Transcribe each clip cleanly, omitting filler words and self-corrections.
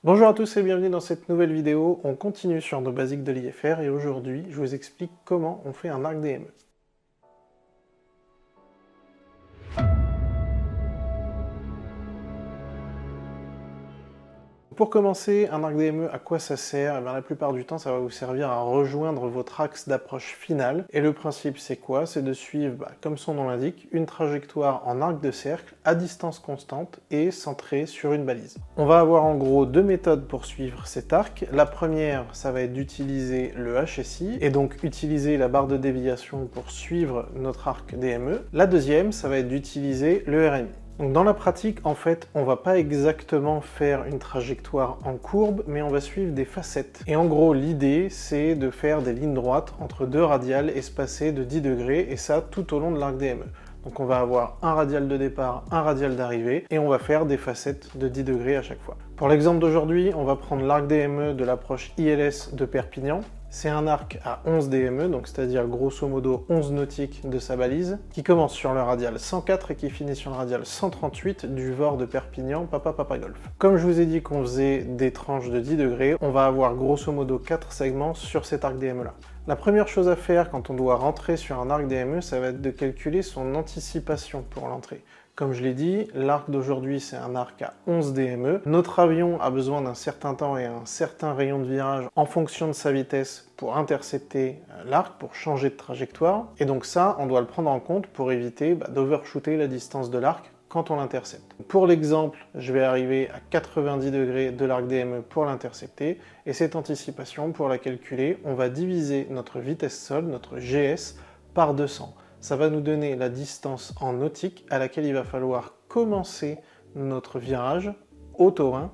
Bonjour à tous et bienvenue dans cette nouvelle vidéo. On continue sur nos basiques de l'IFR et aujourd'hui, je vous explique comment on fait un arc DME. Pour commencer, un arc DME, à quoi ça sert? La plupart du temps, ça va vous servir à rejoindre votre axe d'approche final. Et le principe, c'est quoi? C'est de suivre, comme son nom l'indique, une trajectoire en arc de cercle à distance constante et centrée sur une balise. On va avoir en gros deux méthodes pour suivre cet arc. La première, ça va être d'utiliser le HSI et donc utiliser la barre de déviation pour suivre notre arc DME. La deuxième, ça va être d'utiliser le RMI. Donc dans la pratique, en fait, on va pas exactement faire une trajectoire en courbe, mais on va suivre des facettes. Et en gros, l'idée, c'est de faire des lignes droites entre deux radiales espacées de 10 degrés, et ça tout au long de l'arc DME. Donc on va avoir un radial de départ, un radial d'arrivée, et on va faire des facettes de 10 degrés à chaque fois. Pour l'exemple d'aujourd'hui, on va prendre l'arc DME de l'approche ILS de Perpignan. C'est un arc à 11 DME, donc c'est-à-dire grosso modo 11 nautiques de sa balise, qui commence sur le radial 104 et qui finit sur le radial 138 du VOR de Perpignan, Papa Golf. Comme je vous ai dit qu'on faisait des tranches de 10 degrés, on va avoir grosso modo 4 segments sur cet arc DME là. La première chose à faire quand on doit rentrer sur un arc DME, ça va être de calculer son anticipation pour l'entrée. Comme je l'ai dit, l'arc d'aujourd'hui c'est un arc à 11 DME. Notre avion a besoin d'un certain temps et un certain rayon de virage en fonction de sa vitesse pour intercepter l'arc, pour changer de trajectoire. Et donc ça, on doit le prendre en compte pour éviter d'overshooter la distance de l'arc quand on l'intercepte. Pour l'exemple, je vais arriver à 90 degrés de l'arc DME pour l'intercepter, et cette anticipation, pour la calculer, on va diviser notre vitesse sol, notre GS, par 200. Ça va nous donner la distance en nautique à laquelle il va falloir commencer notre virage au taurin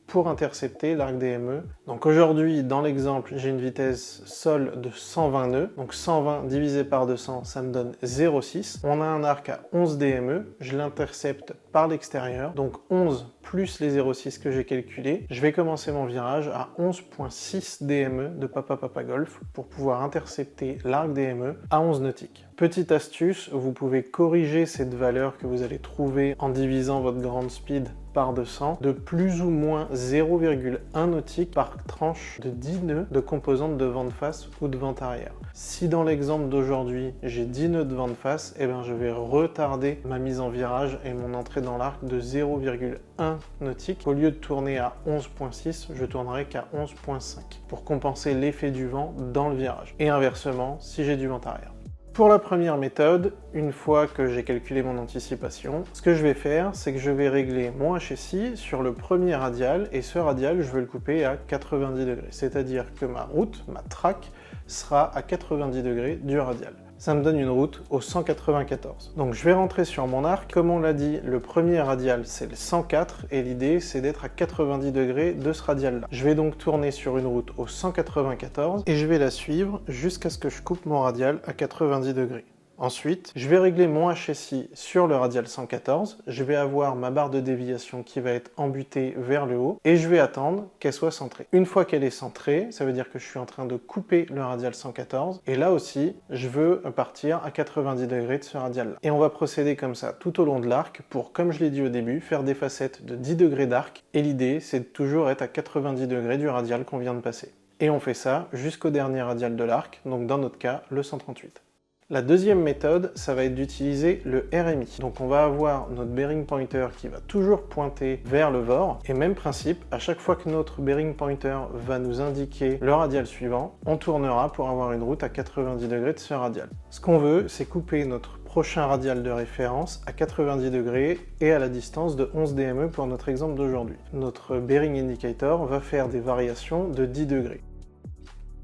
pour intercepter l'arc DME. Donc aujourd'hui, dans l'exemple, j'ai une vitesse sol de 120 nœuds. Donc 120 divisé par 200, ça me donne 0,6. On a un arc à 11 DME, je l'intercepte par l'extérieur. Donc 11 plus les 0,6 que j'ai calculés. Je vais commencer mon virage à 11,6 DME de Papa Golf pour pouvoir intercepter l'arc DME à 11 nautiques. Petite astuce, vous pouvez corriger cette valeur que vous allez trouver en divisant votre ground speed par 200 de plus ou moins 0,1 nautique par tranche de 10 nœuds de composante de vent de face ou de vent arrière. Si dans l'exemple d'aujourd'hui j'ai 10 nœuds de vent de face, je vais retarder ma mise en virage et mon entrée dans l'arc de 0,1 nautique. Au lieu de tourner à 11,6, je tournerai qu'à 11,5 pour compenser l'effet du vent dans le virage. Et inversement, si j'ai du vent arrière. Pour la première méthode, une fois que j'ai calculé mon anticipation, ce que je vais faire, c'est que je vais régler mon HSI sur le premier radial, et ce radial, je vais le couper à 90 degrés. C'est-à-dire que ma route, ma track, sera à 90 degrés du radial. Ça me donne une route au 194. Donc je vais rentrer sur mon arc. Comme on l'a dit, le premier radial c'est le 104 et l'idée c'est d'être à 90 degrés de ce radial là. Je vais donc tourner sur une route au 194 et je vais la suivre jusqu'à ce que je coupe mon radial à 90 degrés. Ensuite, je vais régler mon HSI sur le radial 114, je vais avoir ma barre de déviation qui va être embutée vers le haut, et je vais attendre qu'elle soit centrée. Une fois qu'elle est centrée, ça veut dire que je suis en train de couper le radial 114, et là aussi, je veux partir à 90 degrés de ce radial-là. Et on va procéder comme ça tout au long de l'arc pour, comme je l'ai dit au début, faire des facettes de 10 degrés d'arc, et l'idée, c'est de toujours être à 90 degrés du radial qu'on vient de passer. Et on fait ça jusqu'au dernier radial de l'arc, donc dans notre cas, le 138. La deuxième méthode, ça va être d'utiliser le RMI. Donc on va avoir notre bearing pointer qui va toujours pointer vers le VOR. Et même principe, à chaque fois que notre bearing pointer va nous indiquer le radial suivant, on tournera pour avoir une route à 90 degrés de ce radial. Ce qu'on veut, c'est couper notre prochain radial de référence à 90 degrés et à la distance de 11 DME pour notre exemple d'aujourd'hui. Notre bearing indicator va faire des variations de 10 degrés.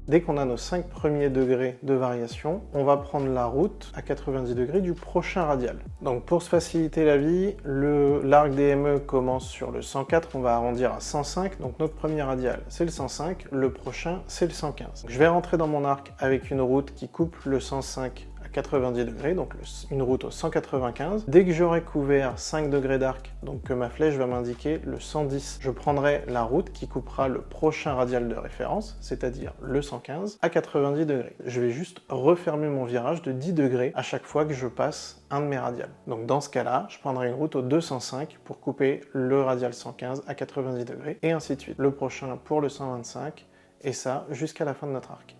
Dès qu'on a nos 5 premiers degrés de variation, on va prendre la route à 90 degrés du prochain radial. Donc pour se faciliter la vie, l'arc DME commence sur le 104, on va arrondir à 105, donc notre premier radial c'est le 105, le prochain c'est le 115. Donc je vais rentrer dans mon arc avec une route qui coupe le 105 à 90 degrés, donc une route au 195. Dès que j'aurai couvert 5 degrés d'arc, donc que ma flèche va m'indiquer le 110, je prendrai la route qui coupera le prochain radial de référence, c'est-à-dire le 115, à 90 degrés. Je vais juste refermer mon virage de 10 degrés à chaque fois que je passe un de mes radials. Donc dans ce cas-là, je prendrai une route au 205 pour couper le radial 115 à 90 degrés, et ainsi de suite. Le prochain pour le 125, et ça jusqu'à la fin de notre arc.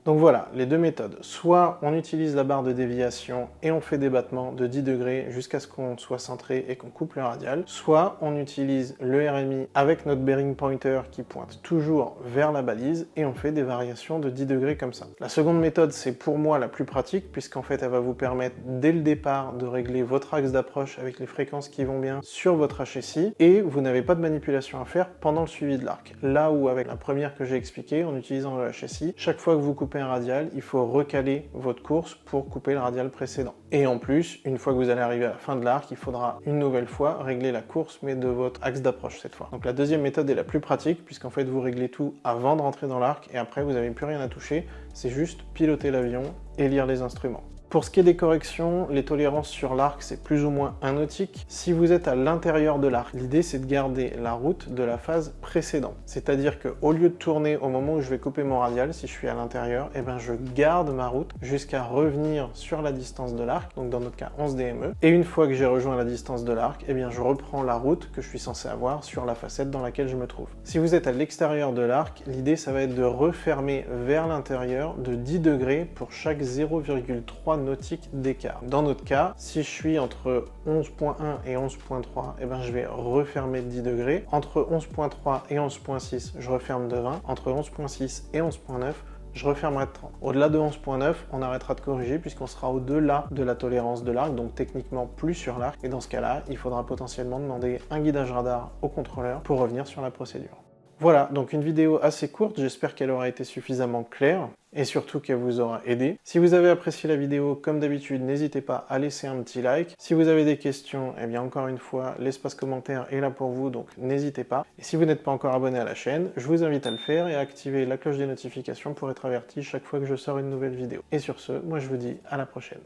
Donc voilà, les deux méthodes. Soit on utilise la barre de déviation et on fait des battements de 10 degrés jusqu'à ce qu'on soit centré et qu'on coupe le radial. Soit on utilise le RMI avec notre bearing pointer qui pointe toujours vers la balise et on fait des variations de 10 degrés comme ça. La seconde méthode, c'est pour moi la plus pratique puisqu'en fait elle va vous permettre dès le départ de régler votre axe d'approche avec les fréquences qui vont bien sur votre HSI et vous n'avez pas de manipulation à faire pendant le suivi de l'arc. Là où avec la première que j'ai expliqué en utilisant le HSI, chaque fois que vous coupez un radial, il faut recaler votre course pour couper le radial précédent. Et en plus, une fois que vous allez arriver à la fin de l'arc, il faudra une nouvelle fois régler la course, mais de votre axe d'approche cette fois. Donc la deuxième méthode est la plus pratique, puisqu'en fait vous réglez tout avant de rentrer dans l'arc, et après vous n'avez plus rien à toucher, c'est juste piloter l'avion et lire les instruments. Pour ce qui est des corrections, les tolérances sur l'arc, c'est plus ou moins 1 nautique. Si vous êtes à l'intérieur de l'arc, l'idée c'est de garder la route de la phase précédente. C'est-à-dire qu'au lieu de tourner au moment où je vais couper mon radial, si je suis à l'intérieur, eh ben je garde ma route jusqu'à revenir sur la distance de l'arc, donc dans notre cas 11 DME. Et une fois que j'ai rejoint la distance de l'arc, eh bien je reprends la route que je suis censé avoir sur la facette dans laquelle je me trouve. Si vous êtes à l'extérieur de l'arc, l'idée ça va être de refermer vers l'intérieur de 10 degrés pour chaque 0,3 nautique d'écart. Dans notre cas, si je suis entre 11.1 et 11.3, eh ben je vais refermer de 10 degrés. Entre 11.3 et 11.6, je referme de 20. Entre 11.6 et 11.9, je refermerai de 30. Au-delà de 11.9, on arrêtera de corriger puisqu'on sera au-delà de la tolérance de l'arc, donc techniquement plus sur l'arc. Et dans ce cas-là, il faudra potentiellement demander un guidage radar au contrôleur pour revenir sur la procédure. Voilà, donc une vidéo assez courte, j'espère qu'elle aura été suffisamment claire et surtout qu'elle vous aura aidé. Si vous avez apprécié la vidéo, comme d'habitude, n'hésitez pas à laisser un petit like. Si vous avez des questions, eh bien encore une fois, l'espace commentaire est là pour vous, donc n'hésitez pas. Et si vous n'êtes pas encore abonné à la chaîne, je vous invite à le faire et à activer la cloche des notifications pour être averti chaque fois que je sors une nouvelle vidéo. Et sur ce, moi je vous dis à la prochaine.